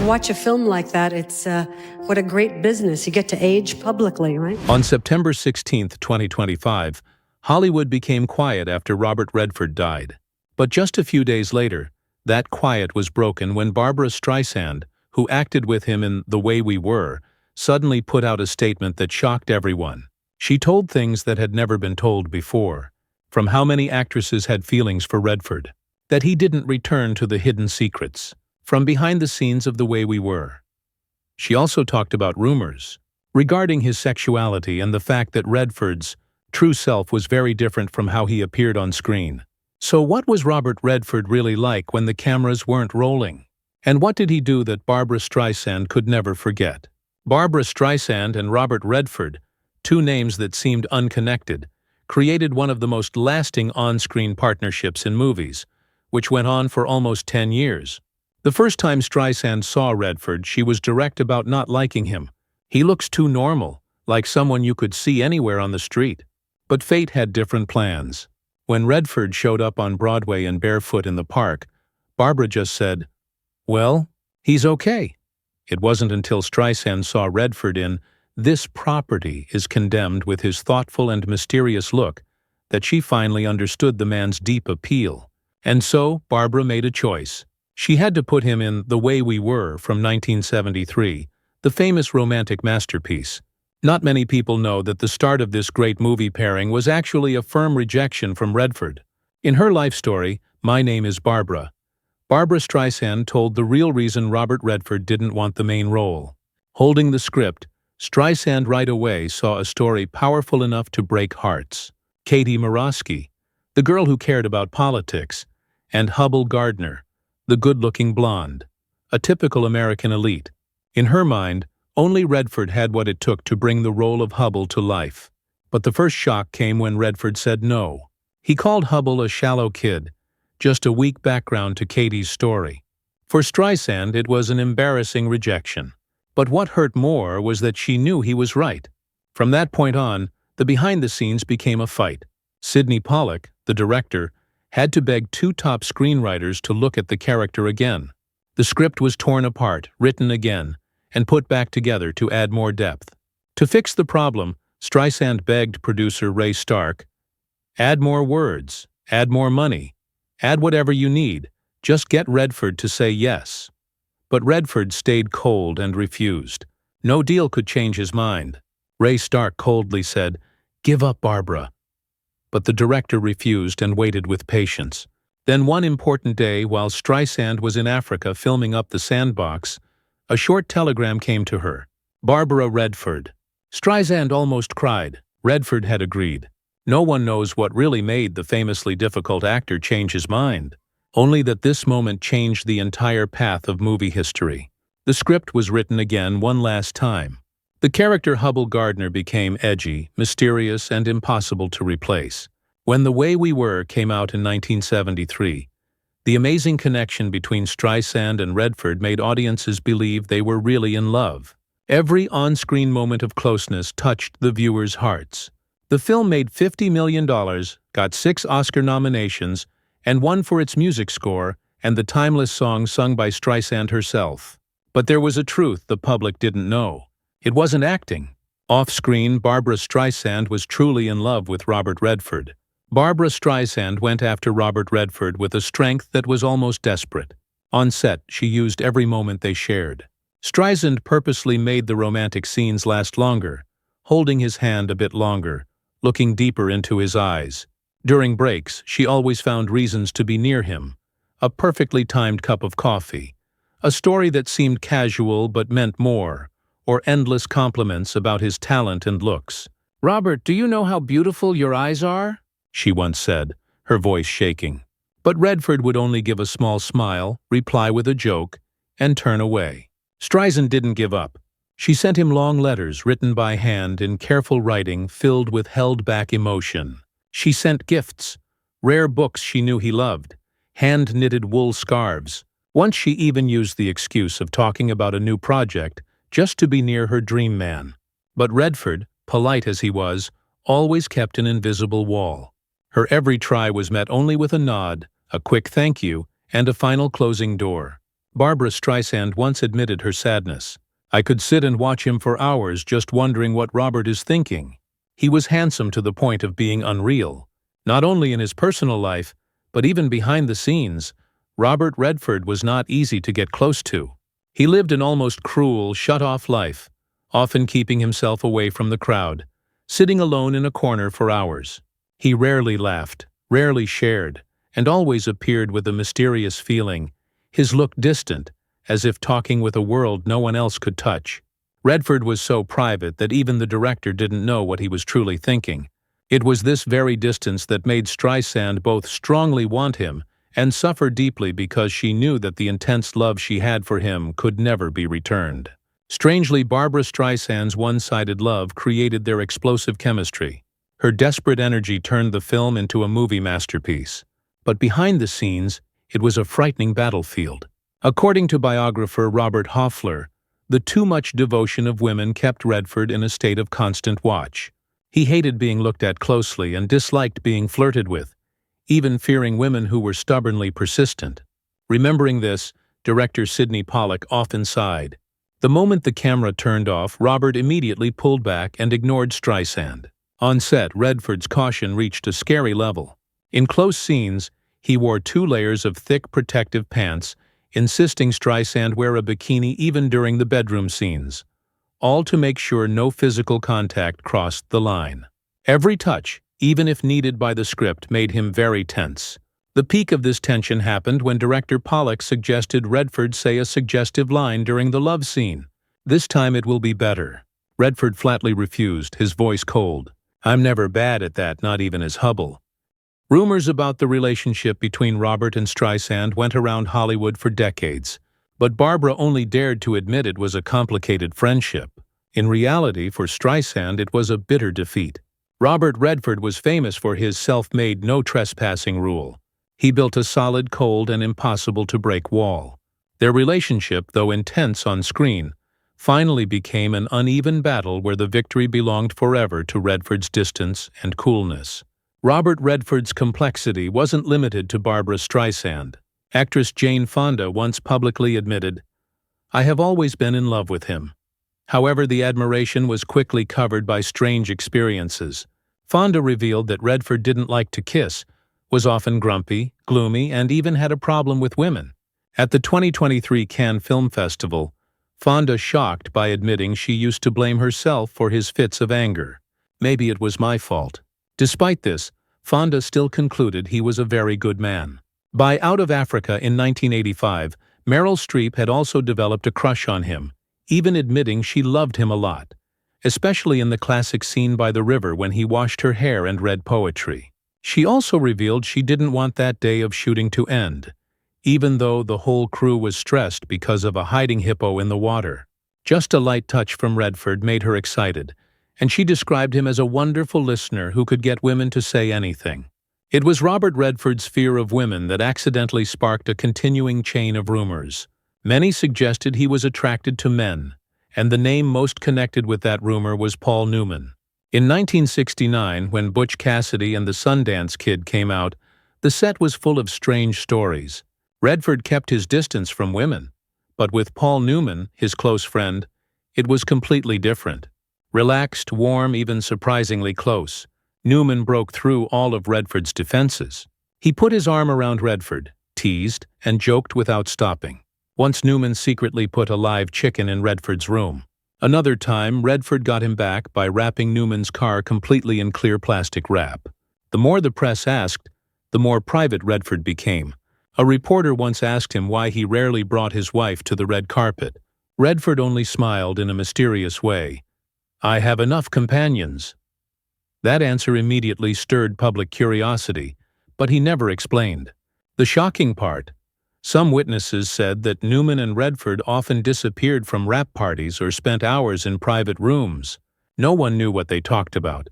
Watch a film like that, it's what a great business. You get to age publicly, right? On September 16, 2025, Hollywood became quiet after Robert Redford died. But just a few days later, that quiet was broken when Barbra Streisand, who acted with him in The Way We Were, suddenly put out a statement that shocked everyone. She told things that had never been told before, from how many actresses had feelings for Redford, that he didn't return to the hidden secrets, from behind the scenes of The Way We Were. She also talked about rumors regarding his sexuality and the fact that Redford's true self was very different from how he appeared on screen. So what was Robert Redford really like when the cameras weren't rolling? And what did he do that Barbra Streisand could never forget? Barbra Streisand and Robert Redford, two names that seemed unconnected, created one of the most lasting on-screen partnerships in movies, which went on for almost 10 years. The first time Streisand saw Redford, she was direct about not liking him. He looks too normal, like someone you could see anywhere on the street. But fate had different plans. When Redford showed up on Broadway and barefoot in the park, Barbra just said, "Well, he's okay." It wasn't until Streisand saw Redford in This Property is Condemned with his thoughtful and mysterious look that she finally understood the man's deep appeal. And so, Barbra made a choice. She had to put him in The Way We Were from 1973, the famous romantic masterpiece. Not many people know that the start of this great movie pairing was actually a firm rejection from Redford. In her life story, My Name is Barbra, Barbra Streisand told the real reason Robert Redford didn't want the main role. Holding the script, Streisand right away saw a story powerful enough to break hearts. Katie Morosky, the girl who cared about politics, and Hubbell Gardner, the good-looking blonde, a typical American elite. In her mind, only Redford had what it took to bring the role of Hubbell to life. But the first shock came when Redford said no. He called Hubbell a shallow kid, just a weak background to Katie's story. For Streisand, it was an embarrassing rejection. But what hurt more was that she knew he was right. From that point on, the behind-the-scenes became a fight. Sidney Pollack, the director, had to beg two top screenwriters to look at the character again. The script was torn apart, written again, and put back together to add more depth. To fix the problem, Streisand begged producer Ray Stark, "Add more words, add more money, add whatever you need, just get Redford to say yes." But Redford stayed cold and refused. No deal could change his mind. Ray Stark coldly said, "Give up, Barbra." But the director refused and waited with patience. Then one important day, while Streisand was in Africa filming Up the Sandbox, a short telegram came to her. Barbra Redford. Streisand almost cried. Redford had agreed. No one knows what really made the famously difficult actor change his mind. Only that this moment changed the entire path of movie history. The script was written again one last time. The character Hubbell Gardner became edgy, mysterious, and impossible to replace. When The Way We Were came out in 1973, the amazing connection between Streisand and Redford made audiences believe they were really in love. Every on-screen moment of closeness touched the viewers' hearts. The film made $50 million, got 6 Oscar nominations, and won for its music score and the timeless song sung by Streisand herself. But there was a truth the public didn't know. It wasn't acting. Off-screen, Barbra Streisand was truly in love with Robert Redford. Barbra Streisand went after Robert Redford with a strength that was almost desperate. On set, she used every moment they shared. Streisand purposely made the romantic scenes last longer, holding his hand a bit longer, looking deeper into his eyes. During breaks, she always found reasons to be near him. A perfectly timed cup of coffee, a story that seemed casual but meant more, or endless compliments about his talent and looks. "Robert, do you know how beautiful your eyes are?" she once said, her voice shaking. But Redford would only give a small smile, reply with a joke, and turn away. Streisand didn't give up. She sent him long letters written by hand in careful writing filled with held-back emotion. She sent gifts, rare books she knew he loved, hand-knitted wool scarves. Once she even used the excuse of talking about a new project just to be near her dream man. But Redford, polite as he was, always kept an invisible wall. Her every try was met only with a nod, a quick thank you, and a final closing door. Barbra Streisand once admitted her sadness. "I could sit and watch him for hours just wondering what Robert is thinking. He was handsome to the point of being unreal. Not only in his personal life, but even behind the scenes, Robert Redford was not easy to get close to. He lived an almost cruel, shut-off life, often keeping himself away from the crowd, sitting alone in a corner for hours. He rarely laughed, rarely shared, and always appeared with a mysterious feeling, his look distant, as if talking with a world no one else could touch. Redford was so private that even the director didn't know what he was truly thinking. It was this very distance that made Streisand both strongly want him and suffer deeply because she knew that the intense love she had for him could never be returned. Strangely, Barbra Streisand's one-sided love created their explosive chemistry. Her desperate energy turned the film into a movie masterpiece. But behind the scenes, it was a frightening battlefield. According to biographer Robert Hoffler, the too much devotion of women kept Redford in a state of constant watch. He hated being looked at closely and disliked being flirted with, even fearing women who were stubbornly persistent. Remembering this, director Sidney Pollack often sighed. The moment the camera turned off, Robert immediately pulled back and ignored Streisand. On set, Redford's caution reached a scary level. In close scenes, he wore 2 layers of thick protective pants, insisting Streisand wear a bikini even during the bedroom scenes, all to make sure no physical contact crossed the line. Every touch, even if needed by the script, made him very tense. The peak of this tension happened when director Pollack suggested Redford say a suggestive line during the love scene. "This time it will be better." Redford flatly refused, his voice cold. "I'm never bad at that, not even as Hubble." Rumors about the relationship between Robert and Streisand went around Hollywood for decades, but Barbra only dared to admit it was a complicated friendship. In reality, for Streisand, it was a bitter defeat. Robert Redford was famous for his self-made no trespassing rule. He built a solid, cold, and impossible-to-break wall. Their relationship, though intense on screen, finally became an uneven battle where the victory belonged forever to Redford's distance and coolness. Robert Redford's complexity wasn't limited to Barbra Streisand. Actress Jane Fonda once publicly admitted, "I have always been in love with him." However, the admiration was quickly covered by strange experiences. Fonda revealed that Redford didn't like to kiss, was often grumpy, gloomy, and even had a problem with women. At the 2023 Cannes Film Festival, Fonda shocked by admitting she used to blame herself for his fits of anger. "Maybe it was my fault." Despite this, Fonda still concluded he was a very good man. By Out of Africa in 1985, Meryl Streep had also developed a crush on him, even admitting she loved him a lot, especially in the classic scene by the river when he washed her hair and read poetry. She also revealed she didn't want that day of shooting to end, even though the whole crew was stressed because of a hiding hippo in the water. Just a light touch from Redford made her excited, and she described him as a wonderful listener who could get women to say anything. It was Robert Redford's fear of women that accidentally sparked a continuing chain of rumors. Many suggested he was attracted to men, and the name most connected with that rumor was Paul Newman. In 1969, when Butch Cassidy and the Sundance Kid came out, the set was full of strange stories. Redford kept his distance from women, but with Paul Newman, his close friend, it was completely different. Relaxed, warm, even surprisingly close, Newman broke through all of Redford's defenses. He put his arm around Redford, teased, and joked without stopping. Once Newman secretly put a live chicken in Redford's room. Another time, Redford got him back by wrapping Newman's car completely in clear plastic wrap. The more the press asked, the more private Redford became. A reporter once asked him why he rarely brought his wife to the red carpet. Redford only smiled in a mysterious way. "I have enough companions." That answer immediately stirred public curiosity, but he never explained. The shocking part: some witnesses said that Newman and Redford often disappeared from wrap parties or spent hours in private rooms. No one knew what they talked about,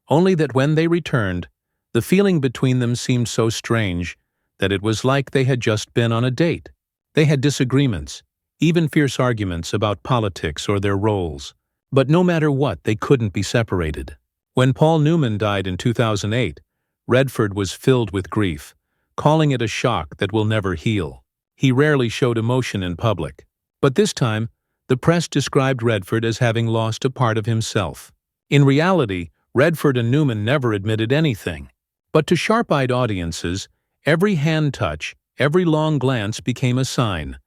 only that when they returned, the feeling between them seemed so strange that it was like they had just been on a date. They had disagreements, even fierce arguments about politics or their roles. But no matter what, they couldn't be separated. When Paul Newman died in 2008, Redford was filled with grief, calling it a shock that will never heal. He rarely showed emotion in public. But this time, the press described Redford as having lost a part of himself. In reality, Redford and Newman never admitted anything. But to sharp-eyed audiences, every hand touch, every long glance became a sign.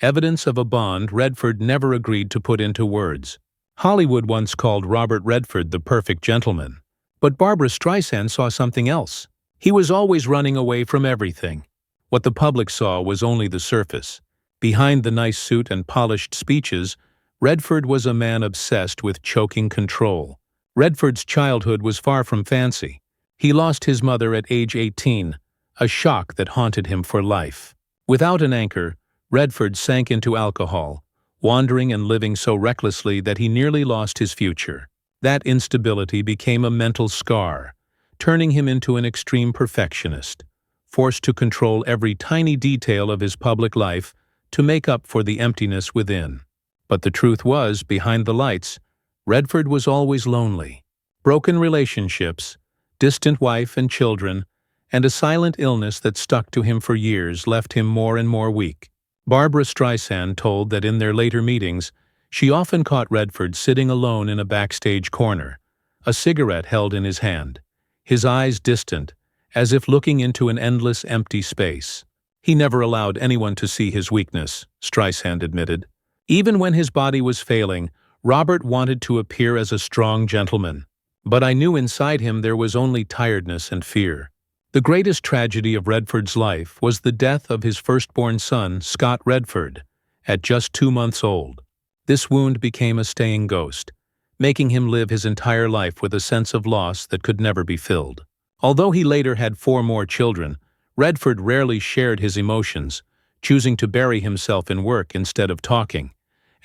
Evidence of a bond Redford never agreed to put into words. Hollywood once called Robert Redford the perfect gentleman. But Barbra Streisand saw something else. He was always running away from everything. What the public saw was only the surface. Behind the nice suit and polished speeches, Redford was a man obsessed with choking control. Redford's childhood was far from fancy. He lost his mother at age 18, a shock that haunted him for life. Without an anchor, Redford sank into alcohol, wandering and living so recklessly that he nearly lost his future. That instability became a mental scar, turning him into an extreme perfectionist, forced to control every tiny detail of his public life to make up for the emptiness within. But the truth was, behind the lights, Redford was always lonely. Broken relationships, distant wife and children, and a silent illness that stuck to him for years left him more and more weak. Barbra Streisand told that in their later meetings, she often caught Redford sitting alone in a backstage corner, a cigarette held in his hand, his eyes distant, as if looking into an endless empty space. He never allowed anyone to see his weakness, Streisand admitted. Even when his body was failing, Robert wanted to appear as a strong gentleman. But I knew inside him there was only tiredness and fear. The greatest tragedy of Redford's life was the death of his firstborn son, Scott Redford, at just 2 months old. This wound became a staying ghost, making him live his entire life with a sense of loss that could never be filled. Although he later had 4 more children, Redford rarely shared his emotions, choosing to bury himself in work instead of talking,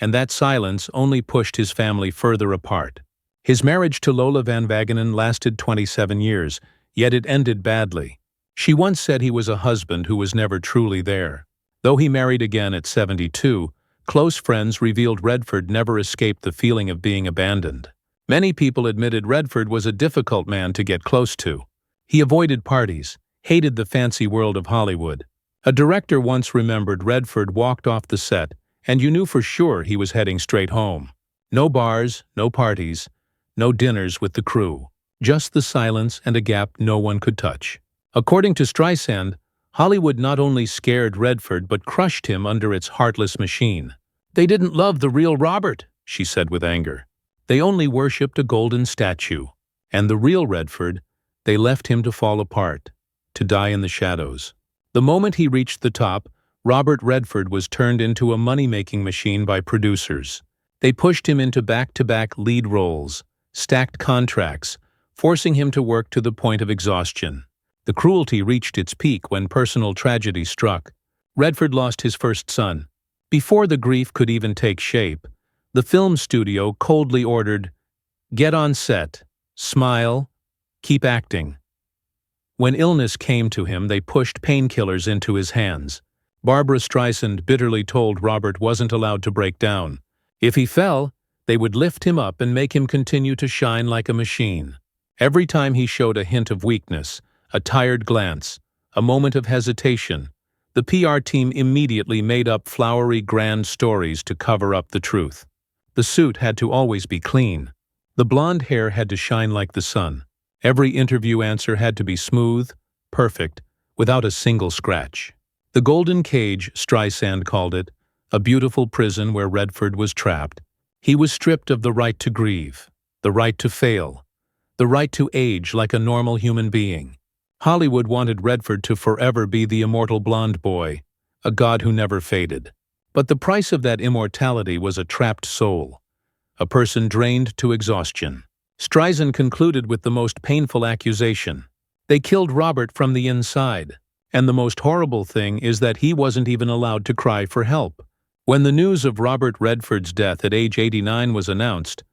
and that silence only pushed his family further apart. His marriage to Lola Van Wagenen lasted 27 years, yet it ended badly. She once said he was a husband who was never truly there. Though he married again at 72, close friends revealed Redford never escaped the feeling of being abandoned. Many people admitted Redford was a difficult man to get close to. He avoided parties, hated the fancy world of Hollywood. A director once remembered Redford walked off the set, and you knew for sure he was heading straight home. No bars, no parties, no dinners with the crew. Just the silence and a gap no one could touch. According to Streisand, Hollywood not only scared Redford but crushed him under its heartless machine. "They didn't love the real Robert," she said with anger. "They only worshipped a golden statue. And the real Redford, they left him to fall apart, to die in the shadows." The moment he reached the top, Robert Redford was turned into a money-making machine by producers. They pushed him into back-to-back lead roles, stacked contracts, forcing him to work to the point of exhaustion. The cruelty reached its peak when personal tragedy struck. Redford lost his first son. Before the grief could even take shape, the film studio coldly ordered, "Get on set, smile, keep acting." When illness came to him, they pushed painkillers into his hands. Barbra Streisand bitterly told Robert wasn't allowed to break down. If he fell, they would lift him up and make him continue to shine like a machine. Every time he showed a hint of weakness, a tired glance, a moment of hesitation, the PR team immediately made up flowery grand stories to cover up the truth. The suit had to always be clean. The blonde hair had to shine like the sun. Every interview answer had to be smooth, perfect, without a single scratch. The golden cage, Streisand called it, a beautiful prison where Redford was trapped. He was stripped of the right to grieve, the right to fail, the right to age like a normal human being. Hollywood wanted Redford to forever be the immortal blonde boy, a god who never faded. But the price of that immortality was a trapped soul, a person drained to exhaustion. Streisand concluded with the most painful accusation. They killed Robert from the inside. And the most horrible thing is that he wasn't even allowed to cry for help. When the news of Robert Redford's death at age 89 was announced,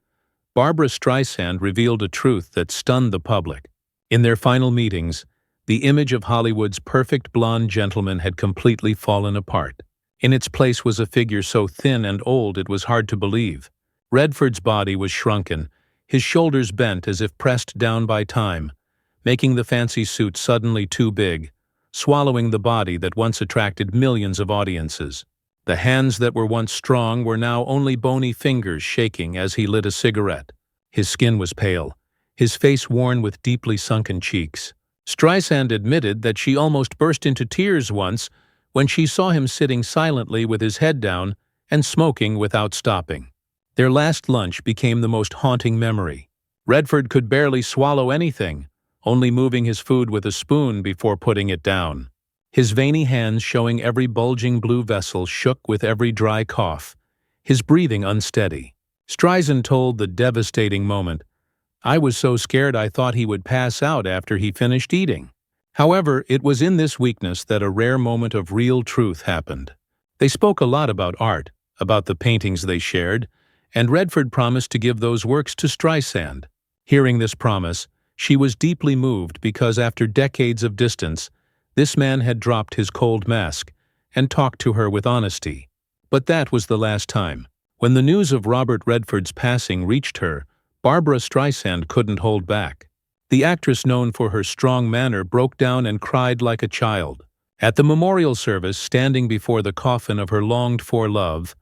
Barbra Streisand revealed a truth that stunned the public. In their final meetings, the image of Hollywood's perfect blonde gentleman had completely fallen apart. In its place was a figure so thin and old it was hard to believe. Redford's body was shrunken, his shoulders bent as if pressed down by time, making the fancy suit suddenly too big, swallowing the body that once attracted millions of audiences. The hands that were once strong were now only bony fingers shaking as he lit a cigarette. His skin was pale, his face worn with deeply sunken cheeks. Streisand admitted that she almost burst into tears once when she saw him sitting silently with his head down and smoking without stopping. Their last lunch became the most haunting memory. Redford could barely swallow anything, only moving his food with a spoon before putting it down. His veiny hands showing every bulging blue vessel shook with every dry cough, his breathing unsteady. Streisand told the devastating moment, "I was so scared I thought he would pass out after he finished eating." However, it was in this weakness that a rare moment of real truth happened. They spoke a lot about art, about the paintings they shared, and Redford promised to give those works to Streisand. Hearing this promise, she was deeply moved because after decades of distance, this man had dropped his cold mask and talked to her with honesty. But that was the last time. When the news of Robert Redford's passing reached her, Barbra Streisand couldn't hold back. The actress known for her strong manner broke down and cried like a child. At the memorial service, standing before the coffin of her longed-for love,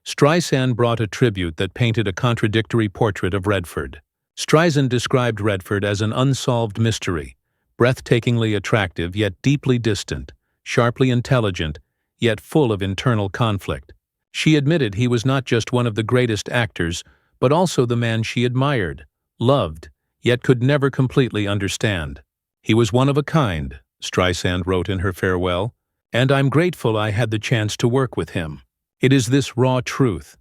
Streisand brought a tribute that painted a contradictory portrait of Redford. Streisand described Redford as an unsolved mystery, breathtakingly attractive yet deeply distant, sharply intelligent yet full of internal conflict. She admitted he was not just one of the greatest actors, but also the man she admired, loved, yet could never completely understand. "He was one of a kind," Streisand wrote in her farewell, "and I'm grateful I had the chance to work with him." It is this raw truth,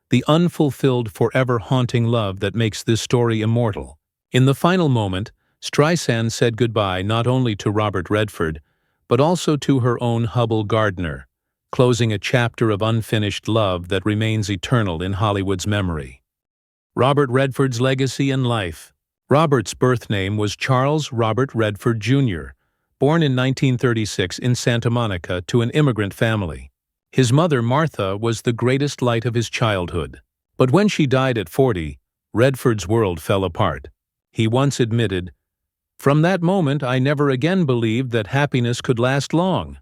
the unfulfilled, forever haunting love that makes this story immortal. In the final moment, Streisand said goodbye not only to Robert Redford, but also to her own Hubble Gardner, closing a chapter of unfinished love that remains eternal in Hollywood's memory. Robert Redford's legacy and life. Robert's birth name was Charles Robert Redford, Jr., born in 1936 in Santa Monica to an immigrant family. His mother, Martha, was the greatest light of his childhood. But when she died at 40, Redford's world fell apart. He once admitted, "From that moment, I never again believed that happiness could last long."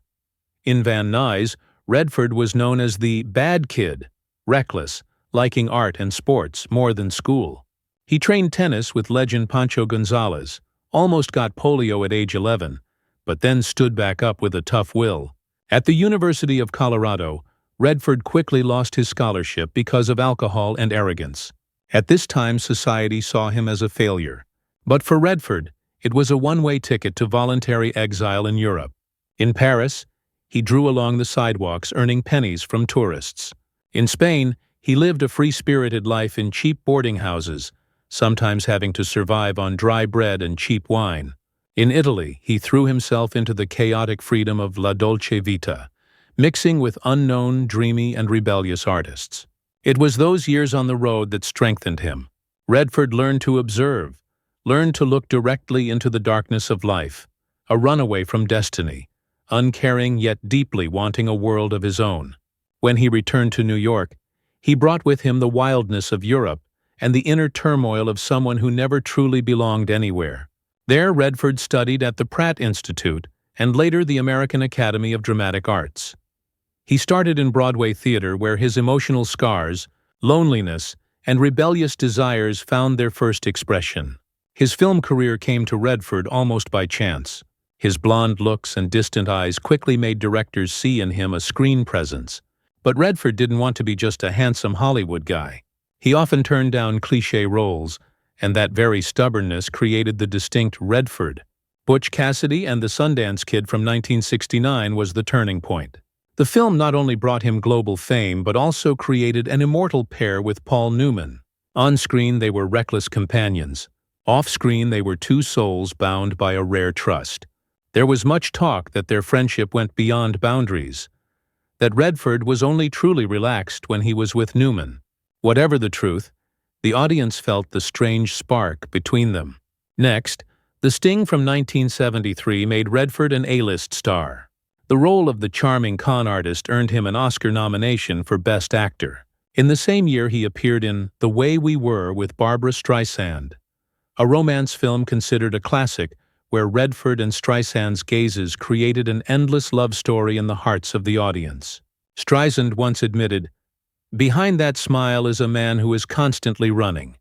In Van Nuys, Redford was known as the bad kid, reckless, liking art and sports more than school. He trained tennis with legend Pancho Gonzalez, almost got polio at age 11, but then stood back up with a tough will. At the University of Colorado, Redford quickly lost his scholarship because of alcohol and arrogance. At this time, society saw him as a failure. But for Redford, it was a one-way ticket to voluntary exile in Europe. In Paris, he drew along the sidewalks, earning pennies from tourists. In Spain, he lived a free-spirited life in cheap boarding houses, sometimes having to survive on dry bread and cheap wine. In Italy, he threw himself into the chaotic freedom of La Dolce Vita, mixing with unknown, dreamy, and rebellious artists. It was those years on the road that strengthened him. Redford learned to observe, learned to look directly into the darkness of life, a runaway from destiny, uncaring yet deeply wanting a world of his own. When he returned to New York, he brought with him the wildness of Europe and the inner turmoil of someone who never truly belonged anywhere. There, Redford studied at the Pratt Institute and later the American Academy of Dramatic Arts. He started in Broadway theater where his emotional scars, loneliness, and rebellious desires found their first expression. His film career came to Redford almost by chance. His blonde looks and distant eyes quickly made directors see in him a screen presence. But Redford didn't want to be just a handsome Hollywood guy. He often turned down cliché roles, and that very stubbornness created the distinct Redford. Butch Cassidy and the Sundance Kid from 1969 was the turning point. The film not only brought him global fame, but also created an immortal pair with Paul Newman. On-screen, they were reckless companions. Off-screen, they were two souls bound by a rare trust. There was much talk that their friendship went beyond boundaries, that Redford was only truly relaxed when he was with Newman. Whatever the truth, the audience felt the strange spark between them. Next, The Sting from 1973 made Redford an A-list star. The role of the charming con artist earned him an Oscar nomination for Best Actor. In the same year, he appeared in The Way We Were with Barbra Streisand, a romance film considered a classic where Redford and Streisand's gazes created an endless love story in the hearts of the audience. Streisand once admitted, "Behind that smile is a man who is constantly running."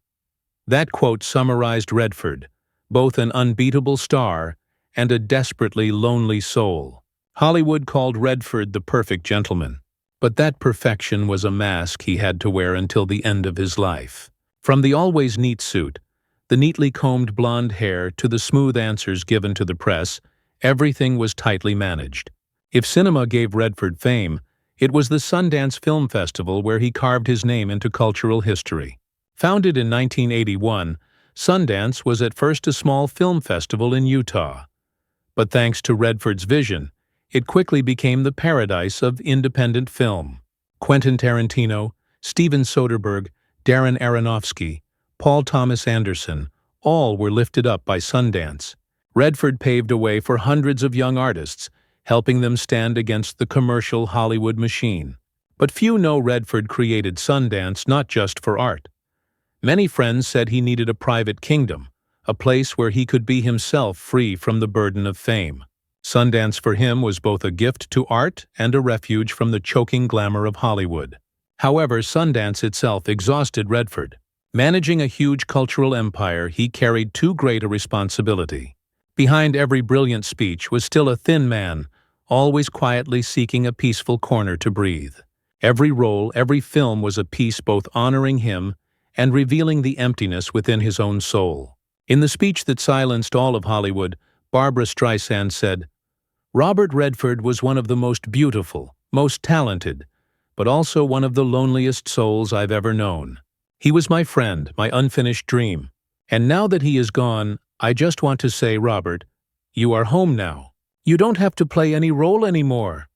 That quote summarized Redford, both an unbeatable star and a desperately lonely soul. Hollywood called Redford the perfect gentleman, but that perfection was a mask he had to wear until the end of his life. From the always neat suit, the neatly combed blonde hair to the smooth answers given to the press, everything was tightly managed. If cinema gave Redford fame, it was the Sundance Film Festival where he carved his name into cultural history. Founded in 1981, Sundance was at first a small film festival in Utah. But thanks to Redford's vision, it quickly became the paradise of independent film. Quentin Tarantino, Steven Soderbergh, Darren Aronofsky, Paul Thomas Anderson, all were lifted up by Sundance. Redford paved a way for hundreds of young artists, helping them stand against the commercial Hollywood machine. But few know Redford created Sundance not just for art. Many friends said he needed a private kingdom, a place where he could be himself free from the burden of fame. Sundance for him was both a gift to art and a refuge from the choking glamour of Hollywood. However, Sundance itself exhausted Redford. Managing a huge cultural empire, he carried too great a responsibility. Behind every brilliant speech was still a thin man, always quietly seeking a peaceful corner to breathe. Every role, every film was a piece both honoring him and revealing the emptiness within his own soul. In the speech that silenced all of Hollywood, Barbra Streisand said, "Robert Redford was one of the most beautiful, most talented, but also one of the loneliest souls I've ever known. He was my friend, my unfinished dream. And now that he is gone, I just want to say, Robert, you are home now. You don't have to play any role anymore."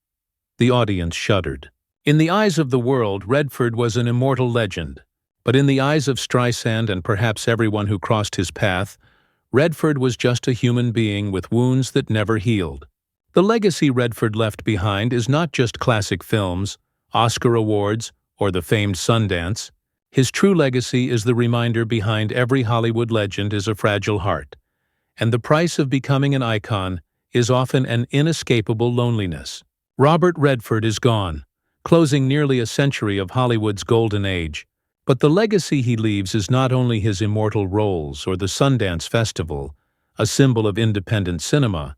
The audience shuddered. In the eyes of the world, Redford was an immortal legend. But in the eyes of Streisand and perhaps everyone who crossed his path, Redford was just a human being with wounds that never healed. The legacy Redford left behind is not just classic films, Oscar awards, or the famed Sundance. His true legacy is the reminder behind every Hollywood legend is a fragile heart, and the price of becoming an icon is often an inescapable loneliness. Robert Redford is gone, closing nearly a century of Hollywood's golden age. But the legacy he leaves is not only his immortal roles or the Sundance Festival, a symbol of independent cinema,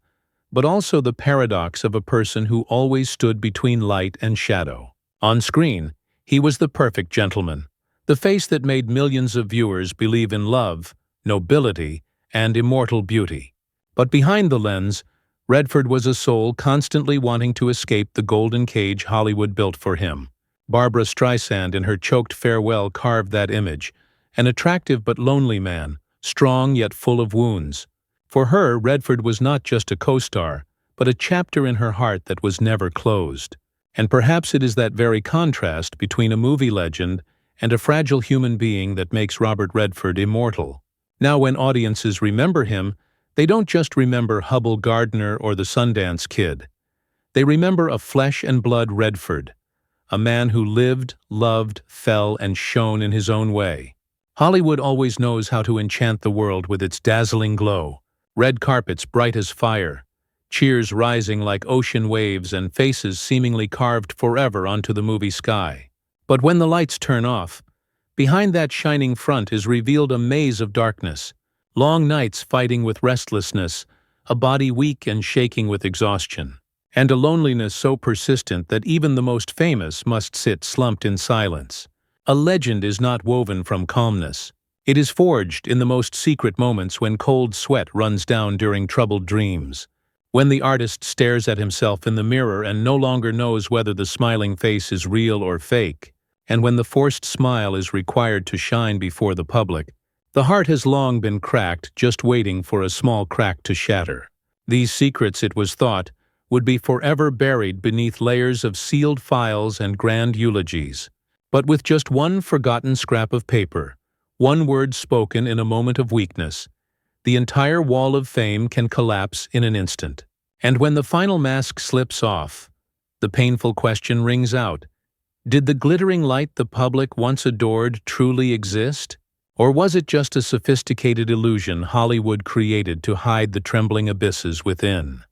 but also the paradox of a person who always stood between light and shadow. On screen, he was the perfect gentleman, the face that made millions of viewers believe in love, nobility, and immortal beauty. But behind the lens, Redford was a soul constantly wanting to escape the golden cage Hollywood built for him. Barbra Streisand in her choked farewell carved that image, an attractive but lonely man, strong yet full of wounds. For her, Redford was not just a co-star, but a chapter in her heart that was never closed. And perhaps it is that very contrast between a movie legend and a fragile human being that makes Robert Redford immortal. Now when audiences remember him, they don't just remember Hubble Gardner or the Sundance Kid. They remember a flesh-and-blood Redford, a man who lived, loved, fell, and shone in his own way. Hollywood always knows how to enchant the world with its dazzling glow. Red carpets bright as fire, cheers rising like ocean waves, and faces seemingly carved forever onto the movie sky. But when the lights turn off, behind that shining front is revealed a maze of darkness, long nights fighting with restlessness, a body weak and shaking with exhaustion, and a loneliness so persistent that even the most famous must sit slumped in silence. A legend is not woven from calmness. It is forged in the most secret moments when cold sweat runs down during troubled dreams, when the artist stares at himself in the mirror and no longer knows whether the smiling face is real or fake, and when the forced smile is required to shine before the public. The heart has long been cracked, just waiting for a small crack to shatter. These secrets, it was thought, would be forever buried beneath layers of sealed files and grand eulogies. But with just one forgotten scrap of paper, one word spoken in a moment of weakness, the entire wall of fame can collapse in an instant. And when the final mask slips off, the painful question rings out: did the glittering light the public once adored truly exist? Or was it just a sophisticated illusion Hollywood created to hide the trembling abysses within?